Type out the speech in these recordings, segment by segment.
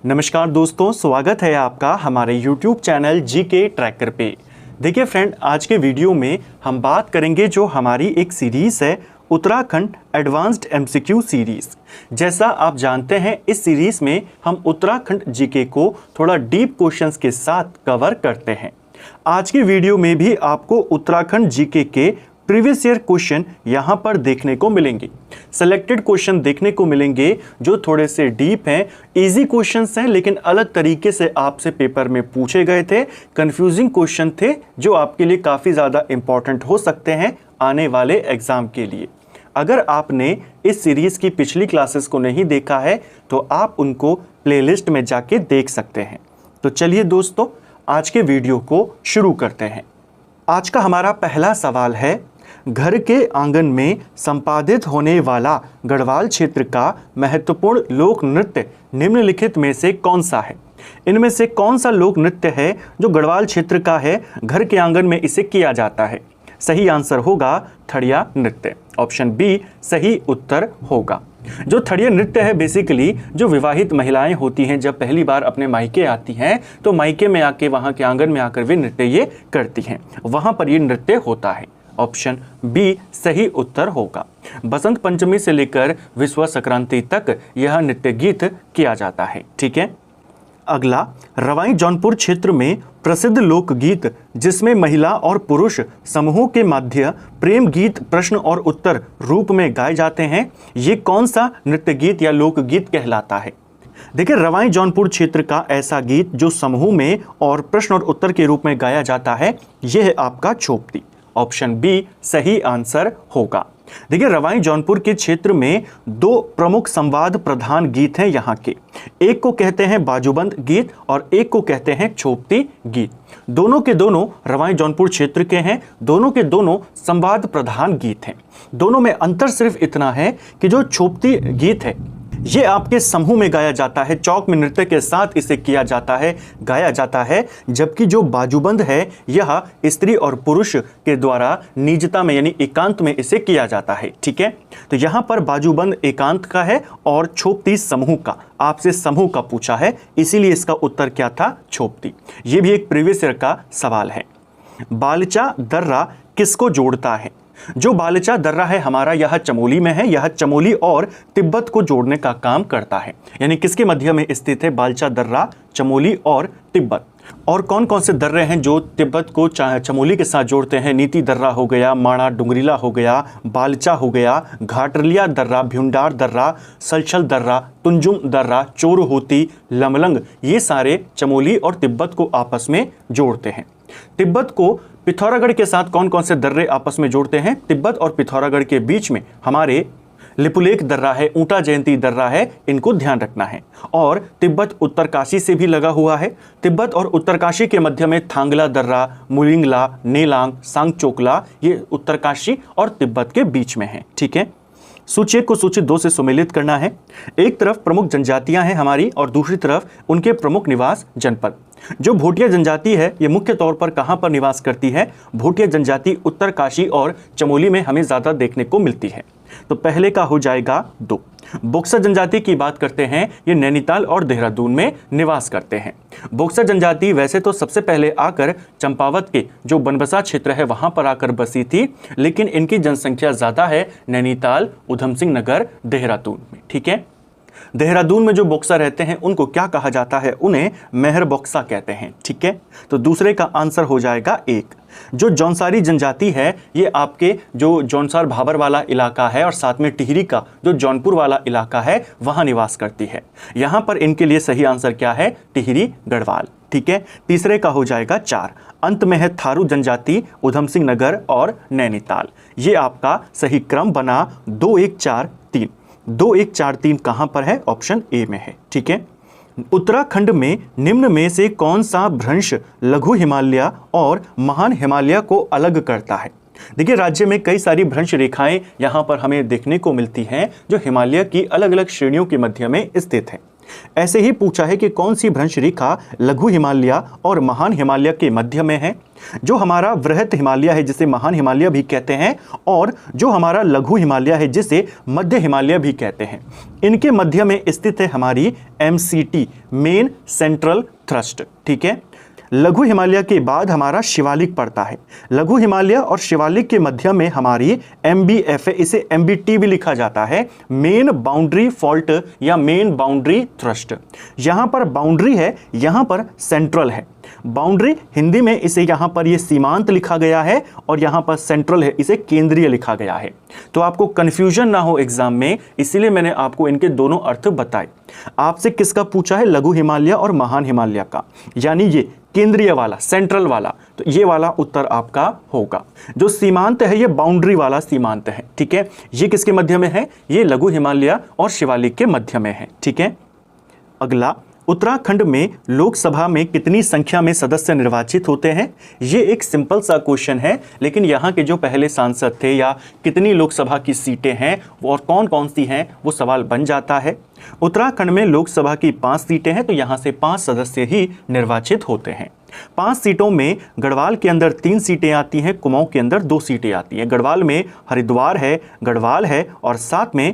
नमस्कार दोस्तों, स्वागत है आपका हमारे YouTube चैनल जीके ट्रैकर पे। देखिए फ्रेंड, आज के वीडियो में हम बात करेंगे जो हमारी एक सीरीज़ है उत्तराखंड एडवांस्ड एमसीक्यू सीरीज़। जैसा आप जानते हैं, इस सीरीज़ में हम उत्तराखंड जीके को थोड़ा डीप क्वेश्चंस के साथ कवर करते हैं। आज की वीडियो में भी आपको उत्तराखंड जीके के प्रीवियस ईयर क्वेश्चन यहाँ पर देखने को मिलेंगे। सेलेक्टेड क्वेश्चन देखने को मिलेंगे जो थोड़े से डीप हैं, इजी क्वेश्चंस हैं, लेकिन अलग तरीके से आपसे पेपर में पूछे गए थे। कंफ्यूजिंग क्वेश्चन थे जो आपके लिए काफ़ी ज़्यादा इंपॉर्टेंट हो सकते हैं आने वाले एग्जाम के लिए। अगर आपने इस सीरीज़ की पिछली क्लासेस को नहीं देखा है तो आप उनको प्लेलिस्ट में जाके देख सकते हैं। तो चलिए दोस्तों, आज के वीडियो को शुरू करते हैं। आज का हमारा पहला सवाल है, घर के आंगन में संपादित होने वाला गढ़वाल क्षेत्र का महत्वपूर्ण लोक नृत्य निम्नलिखित में से कौन सा है? इनमें से कौन सा लोक नृत्य है जो गढ़वाल क्षेत्र का है, घर के आंगन में इसे किया जाता है? सही आंसर होगा थड़िया नृत्य। ऑप्शन बी सही उत्तर होगा। जो थड़िया नृत्य है, बेसिकली जो विवाहित महिलाएं होती हैं, जब पहली बार अपने मायके आती हैं तो मायके में आके वहां के आंगन में आकर वे नृत्य ये करती हैं, वहां पर ये नृत्य होता है। ऑप्शन बी सही उत्तर होगा। बसंत पंचमी से लेकर विश्व संक्रांति तक यह नृत्य गीत किया जाता है। ठीक है। अगला, रवाई जौनपुर क्षेत्र में प्रसिद्ध लोकगीत जिसमें महिला और पुरुष समूहों के मध्य प्रेम गीत प्रश्न और उत्तर रूप में गाए जाते हैं, ये कौन सा नृत्य गीत या लोकगीत कहलाता है? देखिए, रवाई जौनपुर क्षेत्र का ऐसा गीत जो समूह में और प्रश्न और उत्तर के रूप में गाया जाता है, यह है आपका छोपती। ऑप्शन बी सही आंसर होगा। देखिए, रवाई जौनपुर के क्षेत्र में दो प्रमुख संवाद प्रधान गीत हैं यहाँ के। एक को कहते हैं बाजूबंद गीत और एक को कहते हैं छोपती गीत। दोनों के दोनों रवाई जौनपुर क्षेत्र के हैं, दोनों के दोनों संवाद प्रधान गीत हैं। दोनों में अंतर सिर्फ इतना है कि जो छोपती गीत है ये आपके समूह में गाया जाता है, चौक में नृत्य के साथ इसे किया जाता है, गाया जाता है, जबकि जो बाजूबंद है यह स्त्री और पुरुष के द्वारा निजता में यानी एकांत में इसे किया जाता है। ठीक है, तो यहाँ पर बाजूबंद एकांत का है और छोपती समूह का। आपसे समूह का पूछा है, इसीलिए इसका उत्तर क्या था? छोपती। ये भी एक प्रीवियस ईयर का सवाल है। बालचा दर्रा किसको जोड़ता है? जो बालचा दर्रा है हमारा, यह चमोली में है। यह चमोली और तिब्बत को जोड़ने का काम करता है। यानी किसके मध्य में स्थित है बालचा दर्रा? चमोली और तिब्बत। और कौन कौन से दर्रे हैं जो तिब्बत को चमोली के साथ जोड़ते हैं? नीति दर्रा हो गया, माणा डुंगरीला हो गया, बालचा हो गया, घाटरलिया दर्रा, भ्युंडार दर्रा, सलछल दर्रा, तुंजुम दर्रा, चोरहोती, लमलंग, ये सारे चमोली और तिब्बत को आपस में जोड़ते हैं। तिब्बत को पिथौरागढ़ के साथ कौन कौन से दर्रे आपस में जोड़ते हैं? तिब्बत और पिथौरागढ़ के बीच में हमारे लिपुलेख दर्रा है, ऊंटा जयंती दर्रा है, इनको ध्यान रखना है। और तिब्बत उत्तरकाशी से भी लगा हुआ है। तिब्बत और उत्तरकाशी के मध्य में थांगला दर्रा, मुलिंगला, नेलांग, सांगचोकला, ये उत्तरकाशी और तिब्बत के बीच में है। ठीक है। सूची को सूची 2 से सुमेलित करना है। एक तरफ प्रमुख जनजातियां हैं हमारी और दूसरी तरफ उनके प्रमुख निवास जनपद। जो भोटिया जनजाति है ये मुख्य तौर पर कहां पर निवास करती है? भोटिया जनजाति उत्तरकाशी और चमोली में हमें ज़्यादा देखने को मिलती है। तो पहले का हो जाएगा 2। बोक्सा जनजाति की बात करते हैं, ये नैनीताल और देहरादून में निवास करते हैं। बोक्सा जनजाति वैसे तो सबसे पहले आकर चंपावत के जो बनबसा क्षेत्र है वहां पर आकर बसी थी, लेकिन इनकी जनसंख्या ज़्यादा है नैनीताल, उधम सिंह नगर, देहरादून में। ठीक है। देहरादून में जो बोक्सा रहते हैं उनको क्या कहा जाता है? उन्हें मेहर बोक्सा कहते हैं। ठीक है। तो दूसरे का आंसर हो जाएगा 1। जो जौनसारी जनजाति है ये आपके जो जौनसार भाबर वाला इलाका है और साथ में टिहरी का जो जौनपुर वाला इलाका है वहां निवास करती है। यहां पर इनके लिए सही आंसर क्या है? टिहरी गढ़वाल। ठीक है। तीसरे का हो जाएगा 4। अंत में है थारू जनजाति, उधम सिंह नगर और नैनीताल। ये आपका सही क्रम बना 2 1 4 3। 2 1 4 3 कहां पर है? ऑप्शन ए में है। ठीक है। उत्तराखंड में निम्न में से कौन सा भ्रंश लघु हिमालय और महान हिमालय को अलग करता है? देखिए, राज्य में कई सारी भ्रंश रेखाएं यहां पर हमें देखने को मिलती हैं जो हिमालय की अलग अलग श्रेणियों के मध्य में स्थित है। ऐसे ही पूछा है कि कौन सी भ्रंश रेखा लघु हिमालय और महान हिमालय के मध्य में है। जो हमारा वृहत हिमालय है जिसे महान हिमालय भी कहते हैं, और जो हमारा लघु हिमालय है जिसे मध्य हिमालय भी कहते हैं, इनके मध्य में स्थित है हमारी MCT, मेन सेंट्रल थ्रस्ट। ठीक है, लघु हिमालय के बाद हमारा शिवालिक पड़ता है। लघु हिमालय और शिवालिक के मध्य में हमारी MBF है, इसे MBT भी लिखा जाता है, मेन बाउंड्री फॉल्ट या मेन बाउंड्री थ्रस्ट। यहां पर बाउंड्री है, यहां पर सेंट्रल है। बाउंड्री हिंदी में इसे यहां पर ये सीमांत लिखा गया है और यहां पर सेंट्रल है, इसे केंद्रीय लिखा गया है। तो आपको कंफ्यूजन ना हो एग्जाम में, इसीलिए मैंने आपको इनके दोनों अर्थ बताए। आपसे किसका पूछा है? लघु हिमालय और महान हिमालय का, यानी ये केंद्रीय वाला, सेंट्रल वाला, तो ये वाला उत्तर आपका होगा। जो सीमांत है ये बाउंड्री वाला सीमांत है। ठीक है, ये किसके मध्य में है? ये लघु हिमालय और शिवालिक के मध्य में है। ठीक है, अगला, उत्तराखंड में लोकसभा में कितनी संख्या में सदस्य निर्वाचित होते हैं? ये एक सिंपल सा क्वेश्चन है, लेकिन यहाँ के जो पहले सांसद थे या कितनी लोकसभा की सीटें हैं और कौन कौन सी हैं, वो सवाल बन जाता है। उत्तराखंड में लोकसभा की 5 सीटें हैं, तो यहाँ से 5 सदस्य ही निर्वाचित होते हैं। 5 सीटों में गढ़वाल के अंदर 3 सीटें आती हैं, कुमाऊं के अंदर 2 सीटें आती हैं। गढ़वाल में हरिद्वार है, गढ़वाल है और साथ में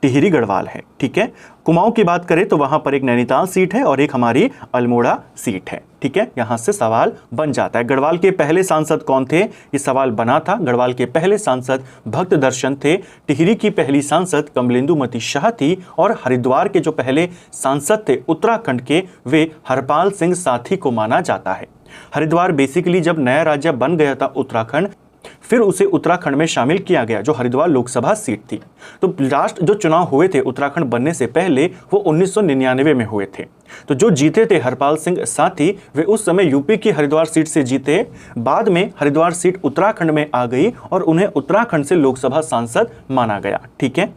टिहरी गढ़वाल है। ठीक है, कुमाऊं की बात करें तो वहां पर एक नैनीताल सीट है और एक हमारी अल्मोड़ा सीट है। ठीक है, यहां से सवाल बन जाता है। गढ़वाल के पहले सांसद कौन थे? ये सवाल बना था। गढ़वाल के पहले सांसद भक्त दर्शन थे। टिहरी की पहली सांसद कमलेंदुमती शाह थी और हरिद्वार के जो पहले सांसद थे उत्तराखंड के, वे हरपाल सिंह साथी को माना जाता है। हरिद्वार बेसिकली जब नया राज्य बन गया था उत्तराखंड, फिर उसे उत्तराखंड में शामिल किया गया, जो हरिद्वार लोकसभा सीट थी। तो लास्ट जो चुनाव हुए थे उत्तराखंड बनने से पहले, वो 1999 में हुए थे। तो जो जीते थे हरपाल सिंह साथी, वे उस समय यूपी की हरिद्वार सीट से जीते। बाद में हरिद्वार सीट उत्तराखंड में आ गई और उन्हें उत्तराखंड से लोकसभा सांसद माना गया। ठीक है,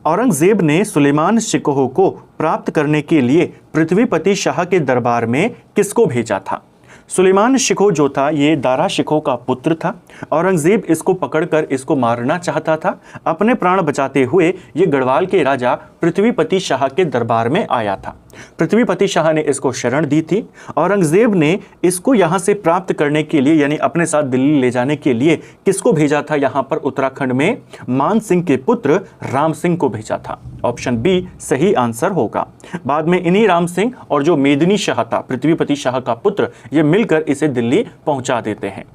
औरंगजेब ने सुलेमान शिकोह को प्राप्त करने के लिए पृथ्वीपति शाह के दरबार में किसको भेजा था? सुलेमान शिकोह जो था, ये दारा शिकोह का पुत्र था। औरंगजेब इसको पकड़कर इसको मारना चाहता था। अपने प्राण बचाते हुए ये गढ़वाल के राजा पृथ्वीपति शाह के दरबार में आया था। पृथ्वीपति शाह ने इसको शरण दी थी। औरंगजेब ने इसको यहाँ से प्राप्त करने के लिए, यानी अपने साथ दिल्ली ले जाने के लिए किसको भेजा था? यहाँ पर उत्तराखंड में मान सिंह के पुत्र राम सिंह को भेजा था। ऑप्शन बी सही आंसर होगा। बाद में इन्हीं राम सिंह और जो मेदिनी शाह था, पृथ्वीपति शाह का पुत्र, ये मिलकर इसे दिल्ली पहुंचा देते हैं।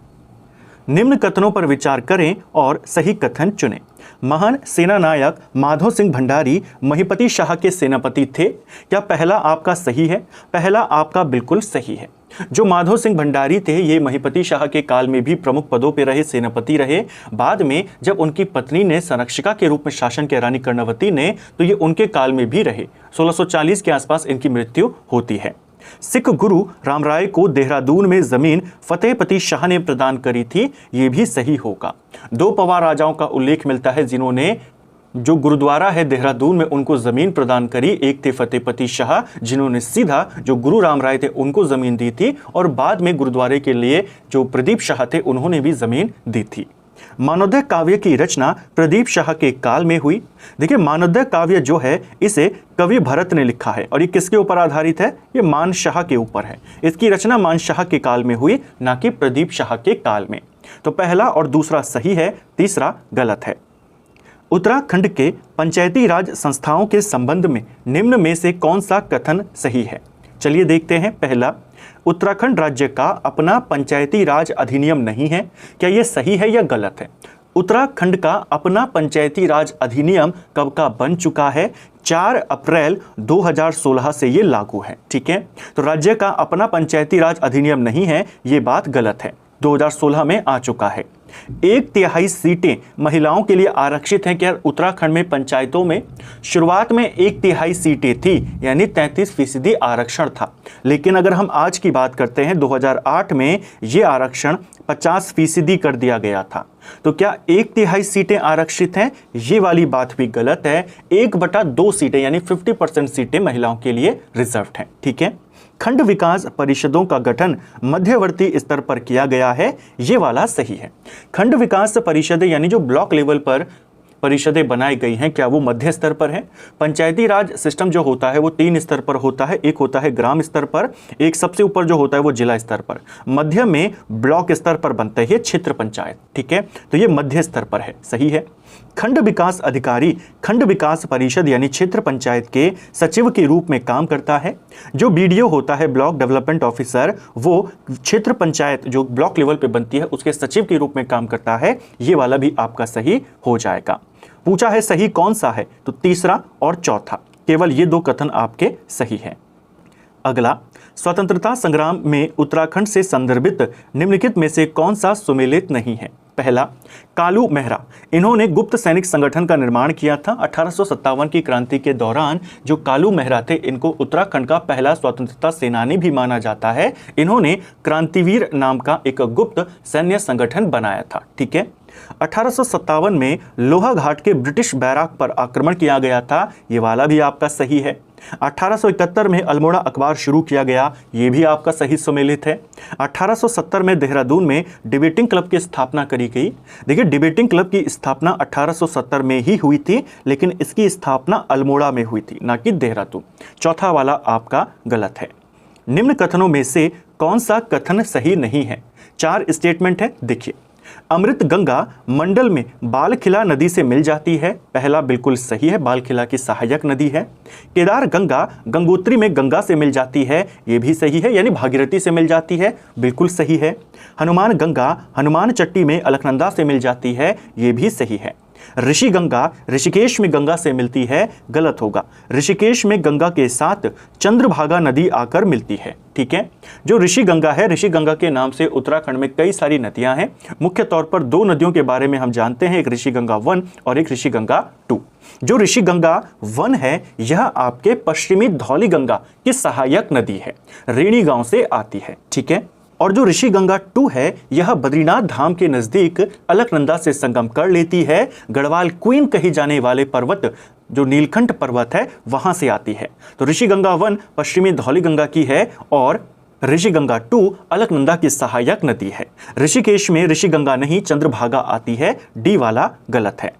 निम्न कथनों पर विचार करें और सही कथन चुनें। महान सेना नायक माधो सिंह भंडारी महिपति शाह के सेनापति थे। क्या पहला आपका सही है? पहला आपका बिल्कुल सही है। जो माधो सिंह भंडारी थे, ये महिपति शाह के काल में भी प्रमुख पदों पर रहे, सेनापति रहे। बाद में जब उनकी पत्नी ने संरक्षिका के रूप में शासन किया, रानी कर्णवती ने, तो ये उनके काल में भी रहे। 1640 के आसपास इनकी मृत्यु होती है। सिख गुरु रामराय को देहरादून में जमीन फतेहपति शाह ने प्रदान करी थी, ये भी सही होगा। 2 पवार राजाओं का उल्लेख मिलता है जिन्होंने जो गुरुद्वारा है देहरादून में उनको जमीन प्रदान करी। एक थे फतेहपति शाह, जिन्होंने सीधा जो गुरु रामराय थे उनको जमीन दी थी, और बाद में गुरुद्वारे के लिए जो प्रदीप शाह थे उन्होंने भी जमीन दी थी। मानवोदय काव्य की रचना प्रदीप शाह के काल में हुई। देखिए, मानवोदय काव्य जो है इसे कवि भरत ने लिखा है और ये किसके ऊपर आधारित है? ये मान शाह के ऊपर है। इसकी रचना मान शाह के काल में हुई, ना कि प्रदीप शाह के काल में। तो पहला और दूसरा सही है, तीसरा गलत है। उत्तराखंड के पंचायती राज संस्थाओं के संबंध में निम्न में से कौन सा कथन सही है? चलिए देखते हैं। पहला, उत्तराखंड राज्य का अपना पंचायती राज अधिनियम नहीं है। क्या यह सही है या गलत है? उत्तराखंड का अपना पंचायती राज अधिनियम कब का बन चुका है? 4 अप्रैल 2016 से ये लागू है। ठीक है, तो राज्य का अपना पंचायती राज अधिनियम नहीं है, ये बात गलत है। 2016 में आ चुका है। 1/3 सीटें महिलाओं के लिए आरक्षित हैं। क्या उत्तराखंड में पंचायतों में शुरुआत में 1/3 सीटें थी, यानी 33% आरक्षण था। लेकिन अगर हम आज की बात करते हैं, 2008 में ये आरक्षण 50% कर दिया गया था। तो क्या 1/3 सीटें आरक्षित हैं? ये वाली बात भी गलत है। 1/2 सीटें यानी 50% सीटें महिलाओं के लिए रिजर्व्ड हैं। ठीक है, खंड विकास परिषदों का गठन मध्यवर्ती स्तर पर किया गया है, ये वाला सही है। खंड विकास परिषद यानी जो ब्लॉक लेवल पर परिषदें बनाई गई हैं, क्या वो मध्य स्तर पर है? पंचायती राज सिस्टम जो होता है वो 3 स्तर पर होता है, एक होता है ग्राम स्तर पर, एक सबसे ऊपर जो होता है वो जिला स्तर पर, मध्य में ब्लॉक स्तर पर बनता है ये क्षेत्र पंचायत। ठीक है, तो ये मध्य स्तर पर है, सही है। खंड विकास अधिकारी खंड विकास परिषद यानी क्षेत्र पंचायत के सचिव के रूप में काम करता है। जो बीडीओ होता है, ब्लॉक डेवलपमेंट ऑफिसर, वो क्षेत्र पंचायत जो ब्लॉक लेवल पे बनती है उसके सचिव के रूप में काम करता है। ये वाला भी आपका सही हो जाएगा। पूछा है सही कौन सा है, तो तीसरा और चौथा, केवल ये 2 कथन आपके सही है। अगला, स्वतंत्रता संग्राम में उत्तराखंड से संदर्भित निम्नलिखित में से कौन सा सुमेलित नहीं है? पहला, कालू मेहरा, इन्होंने गुप्त सैनिक संगठन का निर्माण किया था। 1857 की क्रांति के दौरान जो कालू मेहरा थे, इनको उत्तराखंड का पहला स्वतंत्रता सेनानी भी माना जाता है। इन्होंने क्रांतिवीर नाम का एक गुप्त सैन्य संगठन बनाया था। ठीक है, 1857 में लोहाघाट के ब्रिटिश बैराक पर आक्रमण किया गया था, ये वाला भी आपका सही है। 1871 में अल्मोड़ा अखबार शुरू किया गया, ये भी आपका सही सुमेलित है। 1870 में देहरादून में डिबेटिंग क्लब की स्थापना करी गई। देखिए, डिबेटिंग क्लब की स्थापना 1870 में ही हुई थी, लेकिन इसकी स्थापना अल्मोड़ा में हुई थी, ना कि देहरादून। चौथा वाला आपका गलत है। निम्न कथनों में से कौन सा कथन सही नहीं है? 4 स्टेटमेंट है, देखिए। अमृत गंगा मंडल में बालखिला नदी से मिल जाती है, पहला बिल्कुल सही है, बालखिला की सहायक नदी है। केदार गंगा गंगोत्री में गंगा से मिल जाती है, ये भी सही है, यानी भागीरथी से मिल जाती है, बिल्कुल सही है। हनुमान गंगा हनुमान चट्टी में अलकनंदा से मिल जाती है, ये भी सही है। ऋषि गंगा ऋषिकेश में गंगा से मिलती है, गलत होगा। ऋषिकेश में गंगा के साथ चंद्रभागा नदी आकर मिलती है। ठीक है, जो ऋषि गंगा है, ऋषि गंगा के नाम से उत्तराखंड में कई सारी नदियां हैं। मुख्य तौर पर 2 नदियों के बारे में हम जानते हैं, एक ऋषि गंगा 1 और एक ऋषि गंगा 2। जो ऋषि गंगा 1 है, यह आपके पश्चिमी धौली गंगा की सहायक नदी है, रेणी गांव से आती है। ठीक है, और जो ऋषि गंगा 2 है, यह बद्रीनाथ धाम के नजदीक अलकनंदा से संगम कर लेती है। गढ़वाल क्वीन कही जाने वाले पर्वत जो नीलकंठ पर्वत है, वहां से आती है। तो ऋषि गंगा 1 पश्चिमी धौली गंगा की है और ऋषि गंगा 2 अलकनंदा की सहायक नदी है। ऋषिकेश में ऋषि गंगा नहीं, चंद्रभागा आती है, डी वाला गलत है।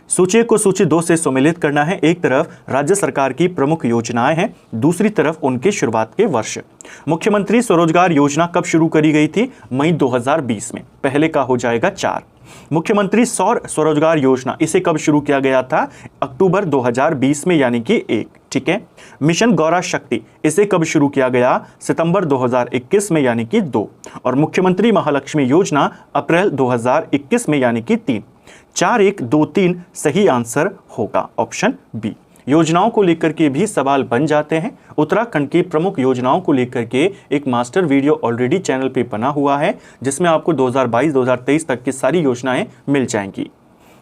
सूची को सूची 2 से सम्मिलित करना है। एक तरफ राज्य सरकार की प्रमुख योजनाएं हैं, दूसरी तरफ उनके शुरुआत के वर्ष। मुख्यमंत्री स्वरोजगार योजना कब शुरू करी गई थी? मई 2020 में। पहले का हो जाएगा 4। मुख्यमंत्री सौर स्वरोजगार योजना, इसे कब शुरू किया गया था? अक्टूबर 2020 में, यानी कि 1। ठीक है, मिशन गौरा शक्ति, इसे कब शुरू किया गया? सितंबर 2021 में, यानी कि 2। और मुख्यमंत्री महालक्ष्मी योजना अप्रैल 2021 में, यानी कि 3। 4, 1, 2, 3 सही आंसर होगा ऑप्शन बी। योजनाओं को लेकर के भी सवाल बन जाते हैं। उत्तराखंड की प्रमुख योजनाओं को लेकर के एक मास्टर वीडियो ऑलरेडी चैनल पे बना हुआ है, जिसमें आपको 2022-2023 तक की सारी योजनाएं मिल जाएंगी।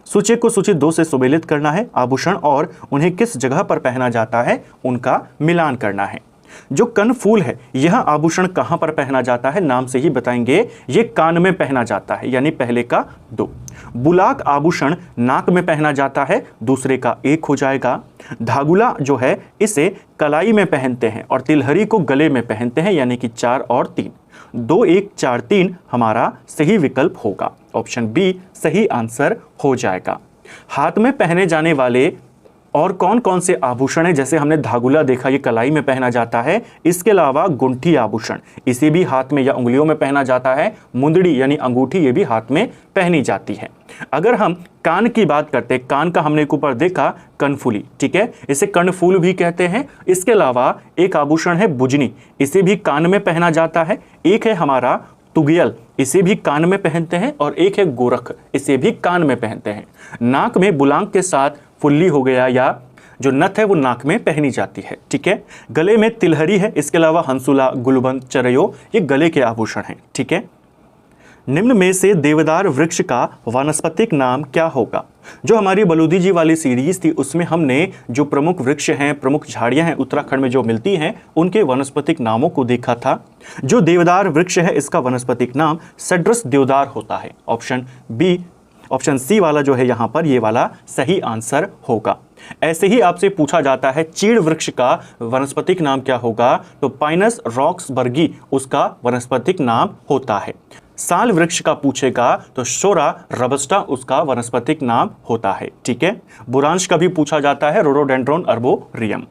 सूची को सूची 2 से सुमेलित करना है। आभूषण और उन्हें किस जगह पर पहना जाता है, उनका मिलान करना है। जो कनफूल है, यह आभूषण कहां पर पहना जाता है? नाम से ही बताएंगे, ये कान में पहना जाता है, यानी पहले का 2। बुलाक आभूषण नाक में पहना जाता है, दूसरे का 1 हो जाएगा। धागुला जो है, इसे कलाई में पहनते हैं और तिलहरी को गले में पहनते हैं, यानी कि 4 और 3। 2, 1, 4, 3 हमारा सही विकल्प होगा, ऑप्शन बी सही आंसर हो जाएगा। हाथ में पहने जाने वाले और कौन कौन से आभूषण है? जैसे हमने धागुला देखा, ये कलाई में पहना जाता है। इसके अलावा गुंठी आभूषण, इसे भी हाथ में या उंगलियों में पहना जाता है। मुंदड़ी यानी अंगूठी, ये भी हाथ में पहनी जाती है। अगर हम कान की बात करते हैं, कान का हमने ऊपर देखा कनफुली, ठीक है, इसे कर्णफूल भी कहते हैं। इसके अलावा एक आभूषण है बुजनी, इसे भी कान में पहना जाता है। एक है हमारा तुगियल, इसे भी कान में पहनते हैं। और एक है गोरख, इसे भी कान में पहनते हैं। नाक में बुलांग के साथ फुल्ली हो गया, या जो नथ है वो नाक में पहनी जाती है। ठीक है, गले में तिलहरी है। इसके अलावा हंसुला, गुलबंद, चरयो, ये गले के आभूषण हैं। ठीक है, निम्न में से देवदार वृक्ष का वानस्पतिक नाम क्या होगा? जो हमारी बलूदी जी वाली सीरीज थी, उसमें हमने जो प्रमुख वृक्ष हैं, प्रमुख झाड़ियां हैं उत्तराखंड में जो मिलती हैं, उनके वनस्पतिक नामों को देखा था। जो देवदार वृक्ष है, इसका वनस्पतिक नाम सेड्रस देवदार होता है, ऑप्शन बी। ऑप्शन सी वाला जो है यहाँ पर, ये वाला सही आंसर होगा। ऐसे ही आपसे पूछा जाता है चीड़ वृक्ष का वनस्पतिक नाम क्या होगा, तो पाइनस रॉक्सबर्गी उसका वनस्पतिक नाम होता है। साल वृक्ष का पूछेगा तो शोरा रोबस्टा उसका वनस्पतिक नाम होता है। ठीक है, बुरांश का भी पूछा जाता है, रोडोडेंड्रोन अर्बोरियम।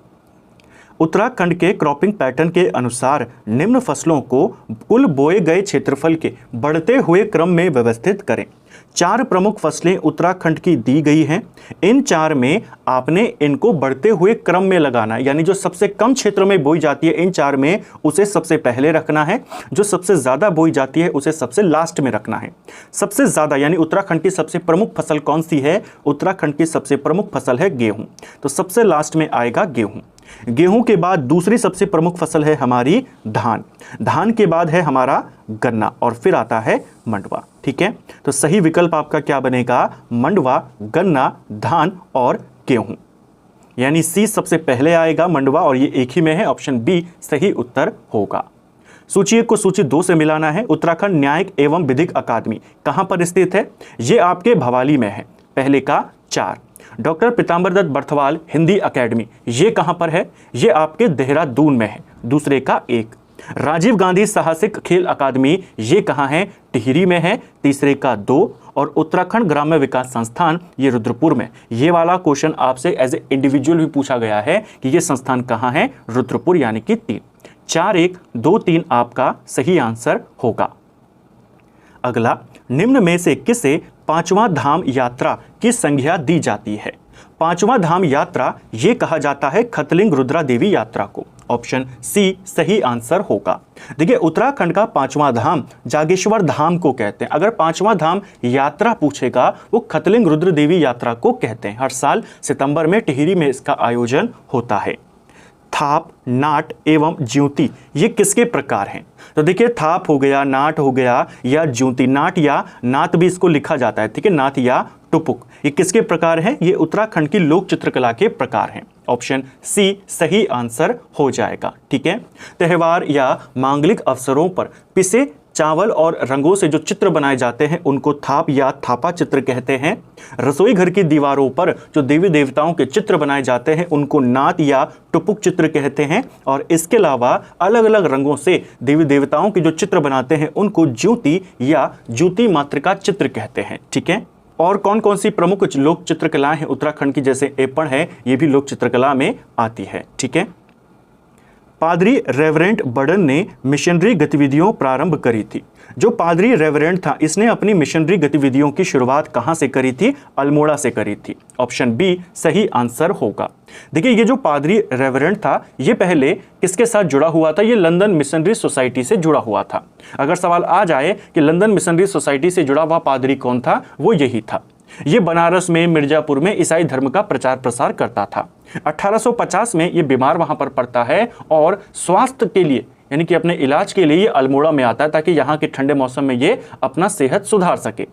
उत्तराखंड के क्रॉपिंग पैटर्न के अनुसार निम्न फसलों को कुल बोए गए क्षेत्रफल के बढ़ते हुए क्रम में व्यवस्थित करें। 4 प्रमुख फसलें उत्तराखंड की दी गई हैं। इन 4 में आपने इनको बढ़ते हुए क्रम में लगाना है, यानी जो सबसे कम क्षेत्र में बोई जाती है इन 4 में उसे सबसे पहले रखना है, जो सबसे ज़्यादा बोई जाती है उसे सबसे लास्ट में रखना है। सबसे ज़्यादा यानी उत्तराखंड की सबसे प्रमुख फसल कौन सी है? उत्तराखंड की सबसे प्रमुख फसल है गेहूँ, तो सबसे लास्ट में आएगा गेहूँ। गेहूं के बाद दूसरी सबसे प्रमुख फसल है हमारी धान, धान के बाद है हमारा गन्ना और फिर आता है मंडवा। ठीक है, तो सही विकल्प आपका क्या बनेगा? मंडवा, गन्ना, धान और गेहूं, यानी सी सबसे पहले आएगा मंडवा, और ये एक ही में है, ऑप्शन बी सही उत्तर होगा। सूची 1 को सूची 2 से मिलाना है। उत्तराखंड न्यायिक एवं विधिक अकादमी कहां पर स्थित है? ये आपके भवाली में है, पहले का 4। डॉक्टर पीताम्बर दत्त बर्थवाल हिंदी अकेडमी ये कहां पर है? ये आपके देहरादून में है, दूसरे का 1। राजीव गांधी साहसिक खेल अकादमी ये कहां है? टिहरी में है, तीसरे का 2। और उत्तराखंड ग्राम्य विकास संस्थान ये रुद्रपुर में। ये वाला क्वेश्चन आपसे एज ए इंडिविजुअल भी पूछा गया है कि ये संस्थान कहां है? रुद्रपुर, यानी कि 3। 4, 1, 2, 3 आपका सही आंसर होगा। अगला, निम्न में से किसे 5वां धाम यात्रा की संज्ञा दी जाती है? 5वां धाम यात्रा ये कहा जाता है खतलिंग रुद्रा देवी यात्रा को, ऑप्शन सी सही आंसर होगा। देखिए, उत्तराखंड का 5वां धाम जागेश्वर धाम को कहते हैं। अगर 5वां धाम यात्रा पूछेगा वो खतलिंग रुद्र देवी यात्रा को कहते हैं। हर साल सितंबर में टिहरी में इसका आयोजन होता है। थाप, नाट एवं ज्योति ये किसके प्रकार हैं? तो देखिए, थाप हो गया, नाट हो गया या ज्योति, नाट या नात भी इसको लिखा जाता है। ठीक है, नात या टुपुक, ये किसके प्रकार हैं? ये उत्तराखंड की लोक चित्रकला के प्रकार हैं। ऑप्शन सी सही आंसर हो जाएगा। ठीक है, त्योहार या मांगलिक अवसरों पर पिसे चावल और रंगों से जो चित्र बनाए जाते हैं उनको थाप या थापा चित्र कहते हैं। रसोई घर की दीवारों पर जो देवी देवताओं के चित्र बनाए जाते हैं उनको नात या टुपुक चित्र कहते हैं। और इसके अलावा अलग अलग रंगों से देवी देवताओं के जो चित्र बनाते हैं उनको ज्योति या ज्योति मातृका चित्र कहते हैं। ठीक है, और कौन कौन सी प्रमुख लोक चित्रकलाएं हैं उत्तराखंड की? जैसे एपण है, ये भी लोक चित्रकला में आती है। ठीक है, पादरी रेवरेंट बर्डन ने मिशनरी गतिविधियों प्रारंभ करी थी। जो पादरी रेवरेंट था इसने अपनी मिशनरी गतिविधियों की शुरुआत कहां से करी थी? अल्मोड़ा से करी थी। ऑप्शन बी सही आंसर होगा। देखिए, ये जो पादरी रेवरेंट था ये पहले किसके साथ जुड़ा हुआ था? ये लंदन मिशनरी सोसाइटी से जुड़ा हुआ था। अगर सवाल आ जाए कि लंदन मिशनरी सोसाइटी से जुड़ा हुआ पादरी कौन था, वो यही था। ये बनारस में, मिर्जापुर में ईसाई धर्म का प्रचार प्रसार करता था। 1850 में ये बीमार वहां पर पड़ता है और स्वास्थ्य के लिए यानी कि अपने इलाज के लिए ये अल्मोड़ा में आता है ताकि यहाँ के ठंडे मौसम में ये अपना सेहत सुधार सके।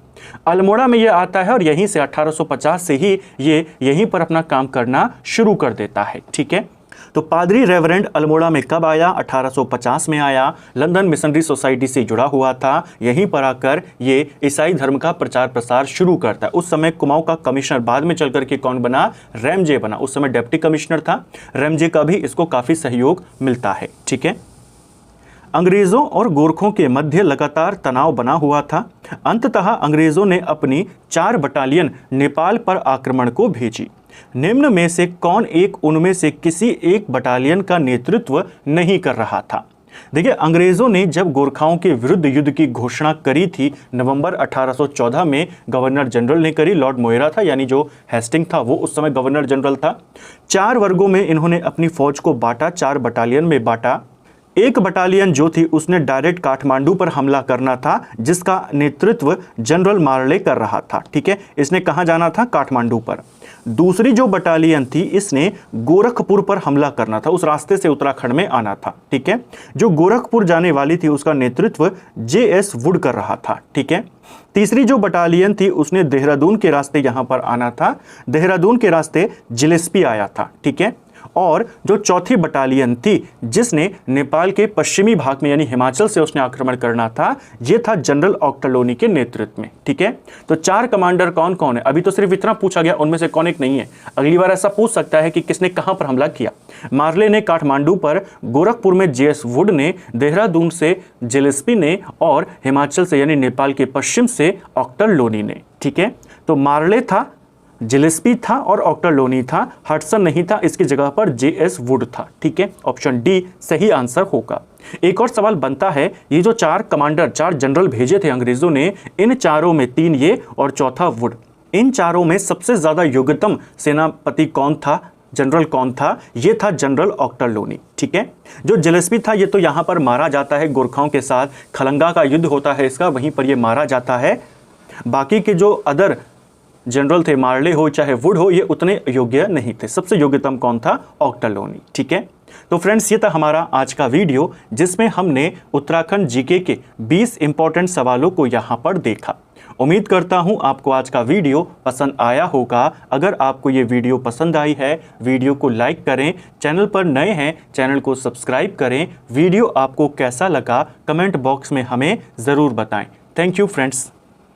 अल्मोड़ा में ये आता है और यहीं से 1850 से ही ये यहीं पर अपना काम करना शुरू कर देता है। ठीक है, तो पादरी रेवरेंड अल्मोड़ा में कब आया? 1850 में आया। लंदन मिशनरी सोसाइटी से जुड़ा हुआ था। यहीं पर आकर ये ईसाई धर्म का प्रचार प्रसार शुरू करता है। उस समय कुमाऊं का कमिश्नर बाद में चल करके कौन बना? रैमजे बना। उस समय डिप्टी कमिश्नर था। रैमजे का भी इसको काफ़ी सहयोग मिलता है। ठीक है, अंग्रेज़ों और गोरखों के मध्य लगातार तनाव बना हुआ था। अंततः अंग्रेज़ों ने अपनी 4 बटालियन नेपाल पर आक्रमण को भेजी। निम्न में से कौन एक उनमें से किसी एक बटालियन का नेतृत्व नहीं कर रहा था? देखिए, अंग्रेज़ों ने जब गोरखाओं के विरुद्ध युद्ध की घोषणा करी थी नवंबर 1814 में, गवर्नर जनरल ने करी। लॉर्ड मोयरा था, यानी जो हेस्टिंग था वो उस समय गवर्नर जनरल था। 4 वर्गों में इन्होंने अपनी फौज को बांटा, 4 बटालियन में बांटा। एक बटालियन जो थी उसने डायरेक्ट काठमांडू पर हमला करना था, जिसका नेतृत्व जनरल मार्ले कर रहा था। ठीक है, इसने कहाँ जाना था? काठमांडू पर। दूसरी जो बटालियन थी इसने गोरखपुर पर हमला करना था, उस रास्ते से उत्तराखंड में आना था। ठीक है, जो गोरखपुर जाने वाली थी उसका नेतृत्व JS वुड कर रहा था। ठीक है, तीसरी जो बटालियन थी उसने देहरादून के रास्ते यहाँ पर आना था। देहरादून के रास्ते जिलेस्पी आया था। ठीक है, और जो चौथी बटालियन थी जिसने नेपाल के पश्चिमी भाग में यानी हिमाचल से उसने आक्रमण करना था, ये था जनरल ऑक्टरलोनी के नेतृत्व में। ठीक है, तो 4 कमांडर कौन कौन है? अभी तो सिर्फ इतना पूछा गया, उनमें से कौन एक नहीं है। अगली बार ऐसा पूछ सकता है कि किसने कहां पर हमला किया। मार्ले ने काठमांडू पर, गोरखपुर में जेएस वुड ने, देहरादून से जिलेस्पी ने और हिमाचल से यानी नेपाल के पश्चिम से ऑक्टरलोनी ने। ठीक है, तो मार्ले था, जिलेस्पी था और ऑक्टरलोनी था, हडसन नहीं था, इसकी जगह पर जेएस वुड था। ठीक है, ऑप्शन डी सही आंसर होगा। एक और सवाल बनता है, ये जो 4 कमांडर 4 जनरल भेजे थे अंग्रेजों ने, इन चारों में 3 ये और चौथा वुड, इन चारों में सबसे ज्यादा योग्यतम सेनापति कौन था, जनरल कौन था? ये था जनरल ऑक्टरलोनी। ठीक है, जो जिलेस्पी था ये तो यहां पर मारा जाता है गोरखाओं के साथ, खलंगा का युद्ध होता है इसका, वहीं पर ये मारा जाता है। बाकी के जो अदर जनरल थे, मार्ले हो चाहे वुड हो, ये उतने योग्य नहीं थे। सबसे योग्यतम कौन था? ऑक्टरलोनी। ठीक है, तो फ्रेंड्स ये था हमारा आज का वीडियो जिसमें हमने उत्तराखंड जीके के 20 इंपॉर्टेंट सवालों को यहां पर देखा। उम्मीद करता हूं आपको आज का वीडियो पसंद आया होगा। अगर आपको ये वीडियो पसंद आई है, वीडियो को लाइक करें, चैनल पर नए हैं चैनल को सब्सक्राइब करें। वीडियो आपको कैसा लगा कमेंट बॉक्स में हमें ज़रूर बताएं। Thank you friends.